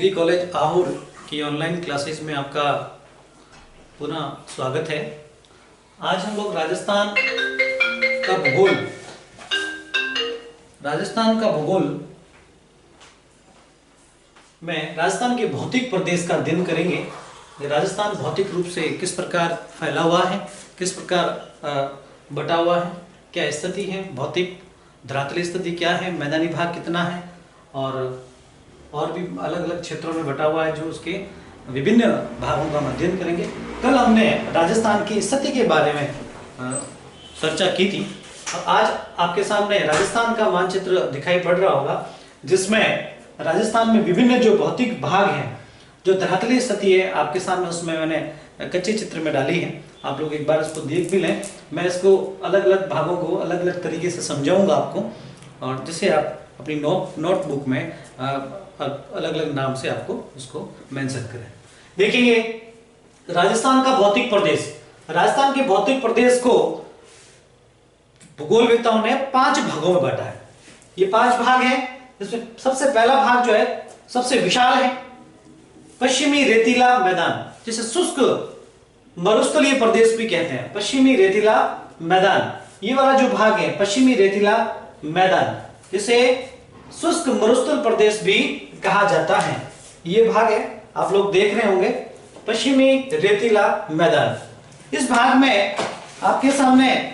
Degree college आहुर की online classes में आपका पुनः स्वागत है। आज हम लोग राजस्थान का भूगोल में राजस्थान के भौतिक प्रदेश का अध्ययन करेंगे। राजस्थान भौतिक रूप से किस प्रकार फैला हुआ है, किस प्रकार बटा हुआ है, क्या स्थिति है, भौतिक धरातलीय स्थिति क्या है, मैदानी भाग कितना है और भी अलग अलग क्षेत्रों में बटा हुआ है, जो उसके विभिन्न भागों का हम अध्ययन करेंगे। कल हमने राजस्थान की स्थिति के बारे में चर्चा की थी और आज आपके सामने राजस्थान का मानचित्र दिखाई पड़ रहा होगा, जिसमें राजस्थान में विभिन्न जो भौतिक भाग हैं, जो धरातलीय स्थिति है आपके सामने, उसमें मैंने कच्चे चित्र में डाली है। आप लोग एक बार इसको देख भी लें। मैं इसको अलग अलग भागों को अलग अलग तरीके से समझाऊंगा आपको, और जिसे आप अपनी नोटबुक में अलग अलग नाम से आपको उसको मेंशन करें। देखिए, राजस्थान का भौतिक प्रदेश, राजस्थान के भौतिक प्रदेश को भूगोलवेत्ताओं ने 5 भागों में बांटा है। ये 5 भाग हैं, जिसमें सबसे पहला भाग जो है सबसे विशाल है, पश्चिमी रेतीला मैदान, जिसे शुष्क मरुस्थलीय प्रदेश भी कहते हैं। पश्चिमी रेतीला मैदान, ये वाला जो भाग है पश्चिमी रेतीला मैदान, जिसे शुष्क मरुस्थल प्रदेश भी कहा जाता है। ये भाग है, आप लोग देख रहे होंगे, पश्चिमी रेतीला मैदान। इस भाग में आपके सामने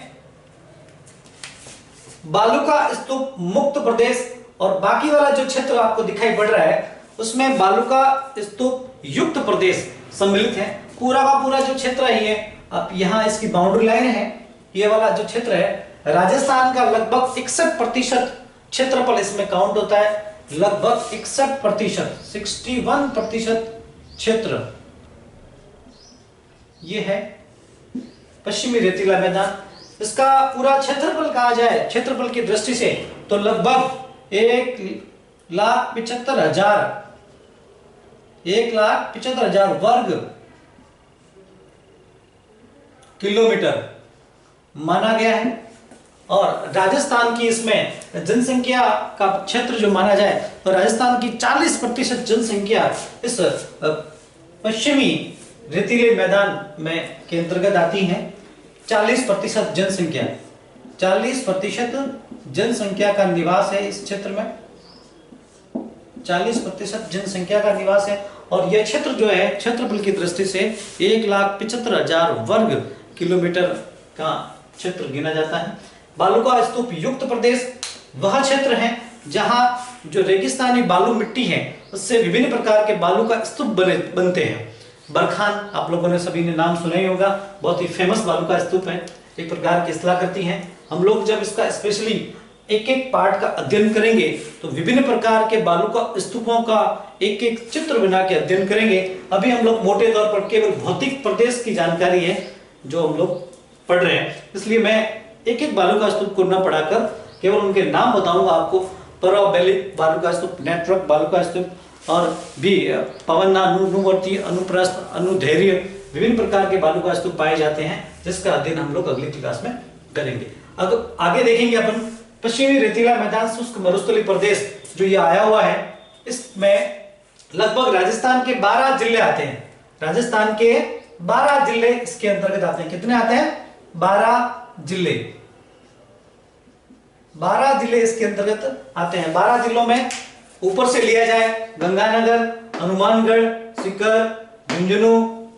बालू का स्तूप मुक्त प्रदेश और बाकी वाला जो क्षेत्र आपको दिखाई पड़ रहा है, उसमें बालू का स्तूप युक्त प्रदेश सम्मिलित है। पूरा का पूरा जो क्षेत्र है, ये अब यहाँ इसकी बाउंड्री लाइन है, ये वाला जो क्षेत्र है राजस्थान का लगभग 61% क्षेत्रफल इसमें काउंट होता है। लगभग 61%, 61% क्षेत्र ये है पश्चिमी रेतीला मैदान। इसका पूरा क्षेत्रफल कहा जाए क्षेत्रफल की दृष्टि से तो लगभग 1,75,000 वर्ग किलोमीटर माना गया है। और राजस्थान की इसमें जनसंख्या का क्षेत्र जो माना जाए तो राजस्थान की 40% जनसंख्या इस पश्चिमी रेतीले मैदान में के अंतर्गत आती है। 40% जनसंख्या, 40% जनसंख्या का निवास है इस क्षेत्र में, 40% जनसंख्या का निवास है। और यह क्षेत्र जो है क्षेत्रफल की दृष्टि से 1,75,000 वर्ग किलोमीटर का क्षेत्र गिना जाता है। बालू का स्तूप युक्त प्रदेश वह क्षेत्र है जहां जो रेगिस्तानी बालू मिट्टी है, उससे विभिन्न प्रकार के बालू का स्तूप बनते हैं। बरखान, आप लोगों ने सभी ने नाम सुना ही होगा, बहुत ही फेमस बालू का स्तूप है, एक प्रकार की स्थला करती है। हम लोग जब इसका स्पेशली एक एक पार्ट का अध्ययन करेंगे तो विभिन्न प्रकार के बालू का स्तूपों का एक एक चित्र बना के अध्ययन करेंगे। अभी हम लोग मोटे तौर पर केवल भौतिक प्रदेश की जानकारी है जो हम लोग पढ़ रहे हैं, इसलिए मैं एक एक बालू का स्तूप को न पढ़ाकर केवल उनके नाम बताऊंगा आपको। पराबैलिक बालू का स्तूप, नेटवर्क बालू का स्तूप और भी पवनानुवर्ती, अनुप्रस्थ, अनुधैर्य, विभिन्न प्रकार के बालू का स्तूप पाए जाते हैं, जिसका अध्ययन हम लोग अगली क्लास में करेंगे। अब आगे देखेंगे अपन पश्चिमी रेतीला मैदान शुष्क मरुस्थलीय प्रदेश जो ये आया हुआ है, इसमें लगभग राजस्थान के 12 जिले आते हैं। राजस्थान के 12 जिले इसके अंतर्गत आते हैं। कितने आते हैं? 12 जिले। 12 जिले इसके अंतर्गत आते हैं। 12 जिलों में ऊपर से लिया जाए गंगानगर, हनुमानगढ़, सीकर, झुंझुनू,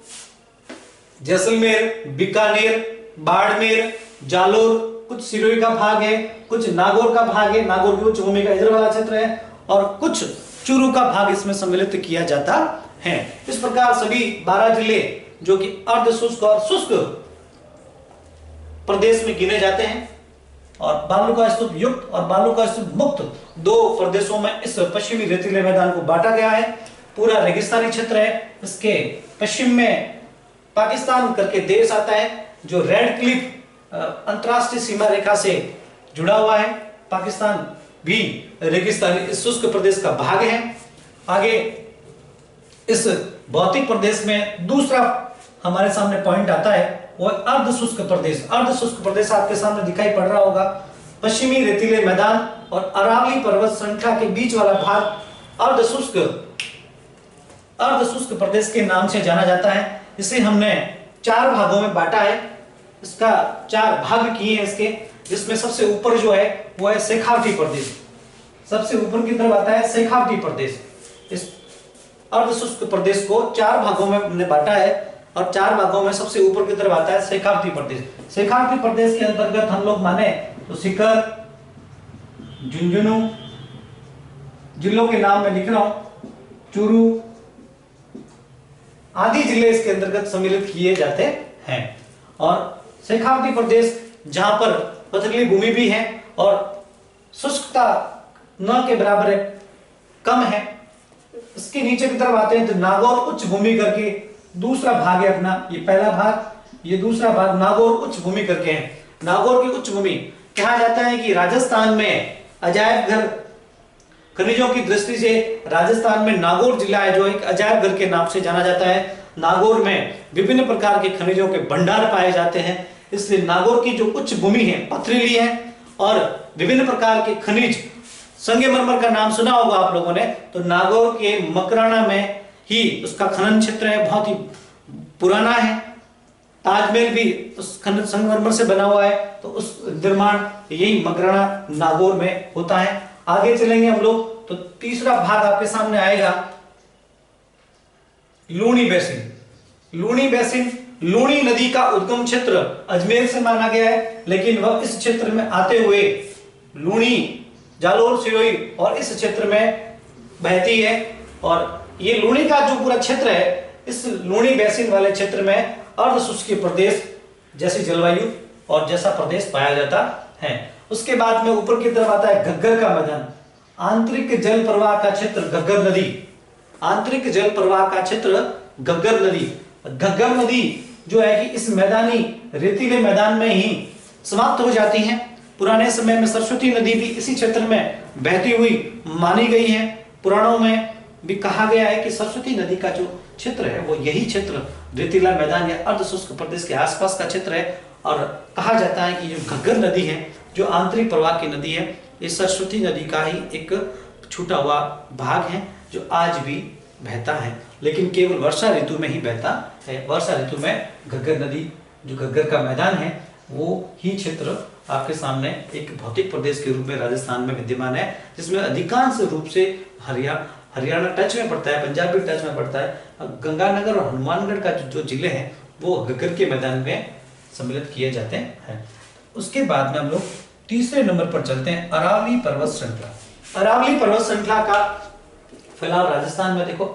जैसलमेर, बीकानेर, बाड़मेर, जालोर, कुछ सिरोही का भाग है, कुछ नागौर का भाग है, नागौर की उच्च भूमि का इधर वाला क्षेत्र है, और कुछ चूरू का भाग इसमें सम्मिलित किया जाता है। इस प्रकार सभी 12 जिले जो कि अर्ध शुष्क और शुष्क प्रदेश में गिने जाते हैं। और बालू का स्तूप युक्त और बालू का स्तूप मुक्त 2 प्रदेशों में इस पश्चिमी रेतीले मैदान को बांटा गया है। पूरा रेगिस्तानी क्षेत्र है। इसके पश्चिम में पाकिस्तान करके देश आता है, जो रेड क्लिफ अंतरराष्ट्रीय सीमा रेखा से जुड़ा हुआ है। पाकिस्तान भी रेगिस्तानी इस शुष्क प्रदेश का भाग है। आगे इस भौतिक प्रदेश में दूसरा हमारे सामने पॉइंट आता है, वो अर्ध शुष्क प्रदेश। अर्ध शुष्क प्रदेश आपके सामने दिखाई पड़ रहा होगा। पश्चिमी रेतीले मैदान और अरावली पर्वत श्रृंखला के बीच वाला भाग अर्ध शुष्क अर्ध शुष्क प्रदेश के नाम से जाना जाता है। इसे हमने 4 भागों में बांटा है, इसका 4 भाग किए हैं इसके, जिसमें सबसे ऊपर जो है वो है शेखावटी प्रदेश। सबसे ऊपर की तरफ आता है शेखावटी प्रदेश। इस अर्ध शुष्क प्रदेश को 4 भागों में हमने बांटा है और 4 भागों में सबसे ऊपर की तरफ आता है शेखावटी प्रदेश। शेखावटी प्रदेश के अंतर्गत हम लोग माने तो सीकर, झुंझुनू, जिलों के नाम में लिख रहा हूं, चूरू आदि जिले इसके अंतर्गत सम्मिलित किए जाते हैं। और शेखावती प्रदेश जहां पर पथरीली भूमि भी है और शुष्कता न के बराबर है, कम है। इसके नीचे की तरफ आते हैं तो नागौर उच्च भूमि करके दूसरा भाग है अपना, ये पहला भाग, ये दूसरा भाग नागौर उच्च भूमि करके है। नागौर की उच्च भूमि कहा जाता है कि राजस्थान में अजायब घर खनिजों की दृष्टि से राजस्थान में नागौर जिला है जो एक अजायब घर के नाम से जाना जाता है। नागौर में विभिन्न प्रकार के खनिजों के भंडार पाए जाते हैं, इसलिए नागौर की जो उच्च भूमि है पथरीली है और विभिन्न प्रकार के खनिज, संगमरमर का नाम सुना होगा आप लोगों ने, तो नागौर के मकराना में ही उसका खनन क्षेत्र है, बहुत ही पुराना है। ताजमहल भी उस खनिज संगमरमर से बना हुआ है, तो उस निर्माण यही मकराना नागौर में होता है। आगे चलेंगे हम लोग तो तीसरा भाग आपके सामने आएगा लूणी बेसिन। लूणी बेसिन लूणी नदी का उद्गम क्षेत्र अजमेर से माना गया है, लेकिन वह इस क्षेत्र में आते हुए लूणी, जालोर, सिरोही और इस क्षेत्र में बहती है। और ये लूणी का जो पूरा क्षेत्र है, इस लूणी बेसिन वाले क्षेत्र में अर्ध शुष्क प्रदेश जैसी जलवायु और जैसा प्रदेश पाया जाता है। उसके बाद में ऊपर की तरफ आता है घग्गर का मैदान, आंतरिक जल प्रवाह का क्षेत्र घग्गर नदी, आंतरिक जल प्रवाह का क्षेत्र घग्गर नदी। घग्गर नदी जो है कि इस मैदानी रेतीले मैदान में ही समाप्त हो जाती है। पुराने समय में सरस्वती नदी भी इसी क्षेत्र में बहती हुई मानी गई है। पुराणों में भी कहा गया है कि सरस्वती नदी का जो क्षेत्र है वो यही क्षेत्र रेतीला मैदान या अर्ध शुष्क प्रदेश के आसपास का क्षेत्र है। और कहा जाता है कि जो घग्गर नदी है, जो आंतरिक प्रवाह की नदी है, इस सरस्वती नदी का ही एक छूटा हुआ भाग है जो आज भी बहता है, लेकिन केवल वर्षा ऋतु में ही बहता है। वर्षा ऋतु में घग्गर नदी, जो घग्गर का मैदान है, वो ही क्षेत्र आपके सामने एक भौतिक प्रदेश के रूप में राजस्थान में विद्यमान है, जिसमें अधिकांश रूप से हरियाणा टच में पड़ता है, पंजाब भी टच में पड़ता है। गंगानगर और हनुमानगढ़ का जो जिले हैं वो घग्गर के मैदान में सम्मिलित किए जाते हैं। उसके बाद में हम लोग तीसरे नंबर पर चलते हैं, अरावली पर्वत श्रृंखला। अरावली पर्वत श्रृंखला का फैलाव राजस्थान में देखो,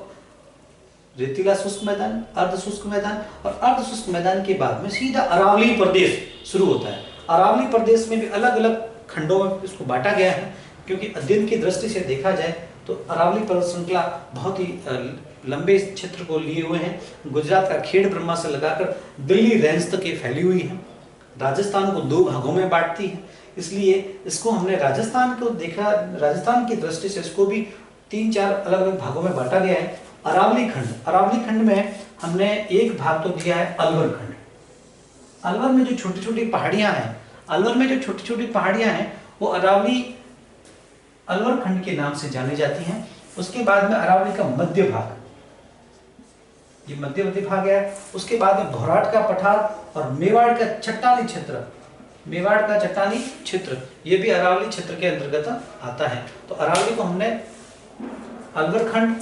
रेतीला शुष्क मैदान, अर्ध शुष्क मैदान और अर्ध शुष्क मैदान के बाद में सीधा अरावली प्रदेश शुरू होता है। अरावली प्रदेश में भी अलग अलग खंडों में इसको बांटा गया है, क्योंकि अध्ययन की दृष्टि से देखा जाए तो अरावली पर्वत श्रृंखला बहुत ही लंबे क्षेत्र को लिए हुए हैं। गुजरात का खेड़ ब्रह्मा से लगाकर दिल्ली रेंज तक ये फैली हुई है। राजस्थान को 2 भागों में बांटती है, इसलिए इसको हमने राजस्थान को देखा, राजस्थान की दृष्टि से इसको भी 3-4 अलग अलग भागों में बांटा गया है। अरावली खंड, अरावली खंड में हमने एक भाग तो दिया है अलवर खंड। अलवर में जो छोटी छोटी पहाड़ियां हैं, अलवर में जो छोटी छोटी पहाड़ियां हैं वो अरावली अलवर खंड के नाम से जानी जाती हैं। उसके बाद में अरावली का मध्य भाग, ये मध्यवर्ती भाग है। उसके बाद में भौराट का पठार और मेवाड़ का चट्टानी क्षेत्र, मेवाड़ का चट्टानी क्षेत्र, ये भी अरावली क्षेत्र के अंतर्गत आता है। तो अरावली को हमने अलवर खंड,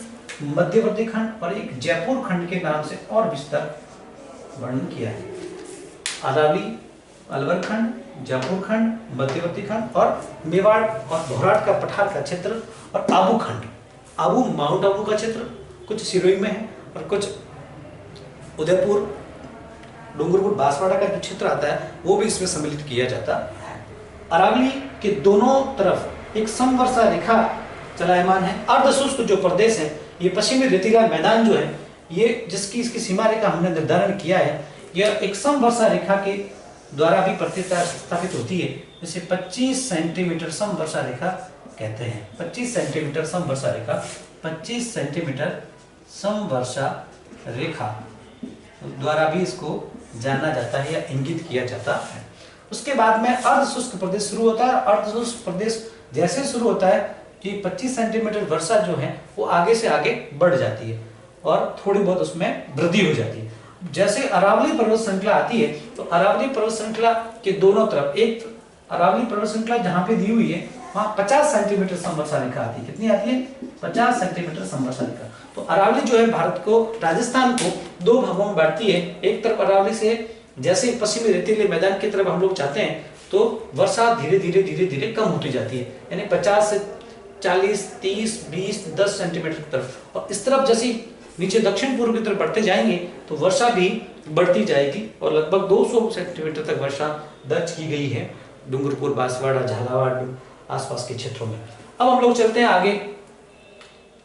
मध्यवर्ती खंड और एक जयपुर खंड के नाम से और विस्तार वर्णन किया है। अरावली, अलवर खंड, जयपुर खंड, मध्यवर्ती खंड और मेवाड़ और भौराट का पठार का क्षेत्र और आबू खंड। आबू माउंट आबू का क्षेत्र कुछ सिरोही में है और कुछ उदयपुर, डूंगरपुर, बांसवाड़ा का जो क्षेत्र आता है वो भी इसमें सम्मिलित किया जाता है। अरावली के दोनों तरफ एक समवर्षा रेखा चलायमान है। अर्धशुष्क जो प्रदेश है, ये पश्चिमी रेतीला मैदान जो है, ये जिसकी इसकी सीमा रेखा हमने निर्धारण किया है, यह एक समवर्षा रेखा के द्वारा भी प्रतिस्थापित होती है, जिसे 25 सेंटीमीटर समवर्षा रेखा कहते हैं। 25 सेंटीमीटर समवर्षा रेखा, 25 सेंटीमीटर समवर्षा रेखा द्वारा भी इसको जाना जाता है या इंगित किया जाता है। उसके बाद में अर्धशुष्क प्रदेश शुरू होता है। अर्धशुष्क प्रदेश जैसे शुरू होता है कि 25 सेंटीमीटर वर्षा जो है वो आगे से आगे बढ़ जाती है। और थोड़ी बहुत उसमें वृद्धि हो जाती है। जैसे अरावली पर्वत श्रृंखला आती है तो अरावली पर्वत श्रृंखला के दोनों तरफ, एक अरावली पर्वत श्रृंखला जहां पे दी हुई है वहां 50 सेंटीमीटर संवर्षा रेखा आती है। कितनी आती है? 50 सेंटीमीटर संवर्षा रेखा। तो अरावली जो है भारत को, राजस्थान को दो भागों में बांटती है। एक तरफ अरावली से जैसे पश्चिमी रेतीले मैदान की तरफ हम लोग चाहते हैं तो वर्षा धीरे धीरे कम होती जाती है, यानी 50 से 40, 30, 20, 10 सेंटीमीटर की तरफ। और इस तरफ जैसे नीचे दक्षिण पूर्व की तरफ बढ़ते जाएंगे तो वर्षा भी बढ़ती जाएगी और लगभग 200 सेंटीमीटर तक वर्षा दर्ज की गई है डूंगरपुर, बांसवाड़ा, झालावाड़ आसपास के क्षेत्रों में। अब हम लोग चलते हैं आगे।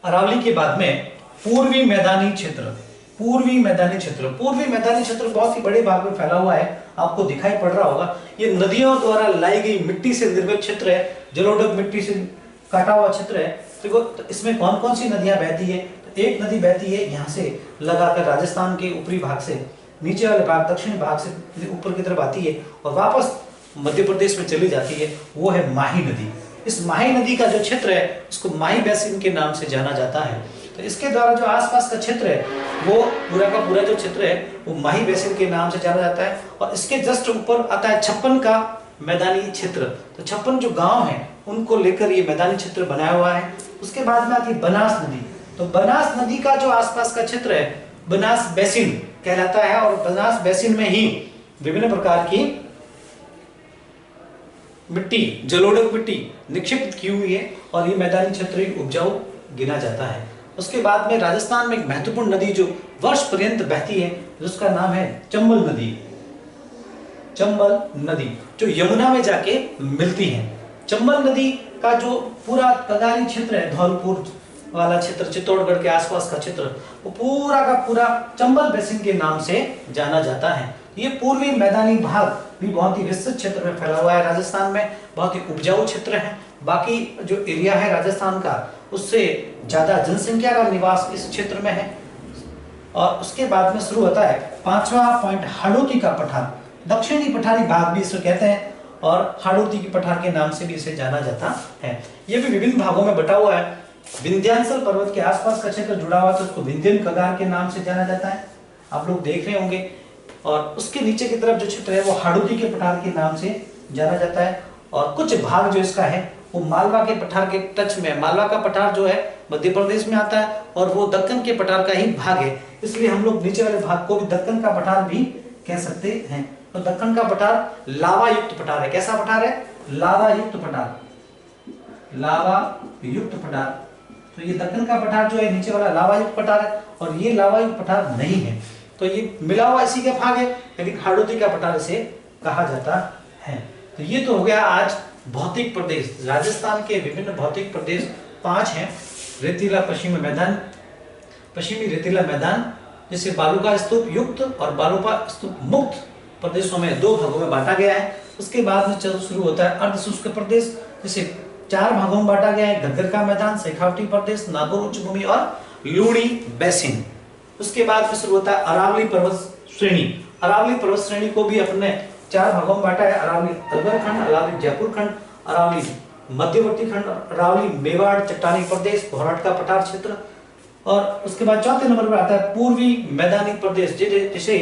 अरावली के बाद में पूर्वी मैदानी क्षेत्र। पूर्वी मैदानी क्षेत्र बहुत ही बड़े भाग में फैला हुआ है, आपको दिखाई पड़ रहा होगा। ये नदियों द्वारा लाई गई मिट्टी से निर्मित क्षेत्र है, जलोढ़ मिट्टी से काटा हुआ क्षेत्र है। तो इसमें कौन कौन सी नदियां बहती है? तो एक नदी बहती है यहाँ से लगाकर राजस्थान के ऊपरी भाग से, नीचे वाले भाग दक्षिणी भाग से ऊपर की तरफ आती है और वापस मध्य प्रदेश में चली जाती है, वो है माही नदी। इस माही नदी का जो क्षेत्र है उसको माही बेसिन के नाम से जाना जाता है। तो इसके द्वारा जो आसपास का क्षेत्र है वो पूरा का पूरा जो क्षेत्र है वो माही बेसिन के नाम से जाना जाता है। और इसके जस्ट ऊपर आता है 56 का मैदानी क्षेत्र। तो 56 जो गांव हैं उनको लेकर ये मैदानी क्षेत्र बनाया हुआ है। उसके बाद में आती है बनास नदी। तो बनास नदी का जो आसपास का क्षेत्र है बनास बेसिन कहलाता है और बनास बेसिन में ही विभिन्न प्रकार की मिट्टी, जलोढ़ मिट्टी निक्षिप्त की हुई है और ये मैदानी क्षेत्र उपजाऊ गिना जाता है। उसके बाद में राजस्थान में एक महत्वपूर्ण नदी जो वर्ष पर्यंत बहती है जिसका नाम है चंबल नदी। चंबल नदी जो यमुना में जाके मिलती है। चंबल नदी का जो पूरा तगारी क्षेत्र है, धौलपुर वाला क्षेत्र, चित्तौड़गढ़ के आसपास का क्षेत्र, वो पूरा का पूरा चंबल बेसिन के नाम से जाना जाता है। ये पूर्वी मैदानी भाग भी बहुत ही विस्तृत क्षेत्र में फैला हुआ है। राजस्थान में बहुत ही उपजाऊ क्षेत्र है। बाकी जो एरिया है राजस्थान का उससे ज्यादा जनसंख्या का निवास इस क्षेत्र में है। और उसके बाद में शुरू होता है 5वां पॉइंट, हाड़ौती का पठार। दक्षिणी पठारी भाग भी इसे कहते हैं और हाड़ौती की पठार के नाम से भी इसे जाना जाता है। ये भी विभिन्न भागों में बटा हुआ है। विंध्याचल पर्वत के आसपास का क्षेत्र जुड़ा हुआ तो उसको विंध्यन कगार के नाम से जाना जाता है, आप लोग देख रहे होंगे। और उसके नीचे की तरफ जो क्षेत्र है वो हाड़ौती के पठार के नाम से जाना जाता है। और कुछ भाग जो इसका है वो मालवा के पठार के टच में। मालवा का पठार जो है मध्य प्रदेश में आता है और वो दक्कन के पठार का ही भाग है, इसलिए हम लोग नीचे वाले भाग को भी दक्कन का पठार भी कह सकते हैं। तो दक्कन का पठार लावा युक्त पठार है। कैसा पठार है? लावा युक्त पठार। लावा युक्त पठार। तो ये दक्कन का पठार जो है नीचे वाला लावा युक्त पठार है और ये लावा युक्त पठार नहीं है, तो ये मिला हुआ इसी का भाग है, लेकिन हाड़ौती का पठार इसे कहा जाता है। तो ये तो हो गया आज भौतिक प्रदेश। राजस्थान के विभिन्न भौतिक प्रदेश 5 हैं। रेतीला पश्चिमी मैदान, पश्चिमी रेतीला मैदान जिसे बालुका स्तूप युक्त और बालुका स्तूप मुक्त प्रदेशों में 2 भागों में बांटा गया है। उसके बाद में शुरू होता है अर्धशुष्क प्रदेश जिसे 4 भागों में बांटा गया है। घग्गर का मैदान, शेखावटी प्रदेश, नागौर उच्च भूमि और लूणी बेसिन। उसके बाद में शुरू होता है अरावली पर्वत श्रेणी। अरावली पर्वत श्रेणी को भी अपने 4 भागों में बांटा है। अरावली अलवर खंड, अरावली जयपुर खंड, अरावली मध्यवर्ती खंड, अरावली मेवाड़ चट्टानी प्रदेश, घोराट का पठार क्षेत्र। और उसके बाद चौथे नंबर पर आता है पूर्वी मैदानी प्रदेश जिसे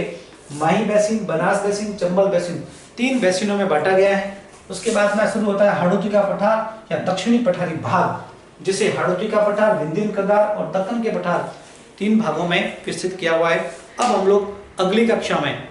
Mahi basin, Banas basin, Chambal basin 3 बेसिनों में बांटा गया है। उसके बाद में शुरू होता है हाड़ौती का पठार या दक्षिणी पठारी भाग जिसे हाड़ौती का पठार, विंध्यन कगार और दक्कन के पठार 3 भागों में विस्तृत किया हुआ है। अब हम लोग अगली कक्षा में,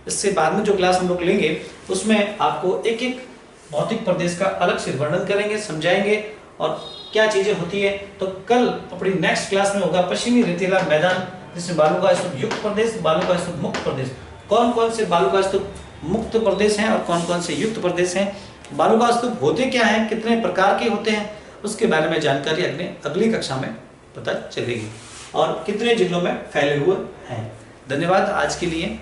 इससे बाद में जो क्लास हम लोग लेंगे उसमें आपको एक एक भौतिक प्रदेश का अलग से वर्णन करेंगे, समझाएंगे और क्या चीजें होती है। तो कल अपनी नेक्स्ट क्लास में होगा पश्चिमी रेतीला मैदान जिसमें बालुका स्तूप युक्त प्रदेश, बालुका स्तूप मुक्त प्रदेश। कौन कौन से बालुका स्तूप मुक्त प्रदेश हैं और कौन कौन से युक्त प्रदेश हैं, बालुका स्तूप होते क्या हैं, कितने प्रकार के होते हैं, उसके बारे में जानकारी अगली कक्षा में पता चलेगी और कितने जिलों में फैले हुए हैं। धन्यवाद आज के लिए।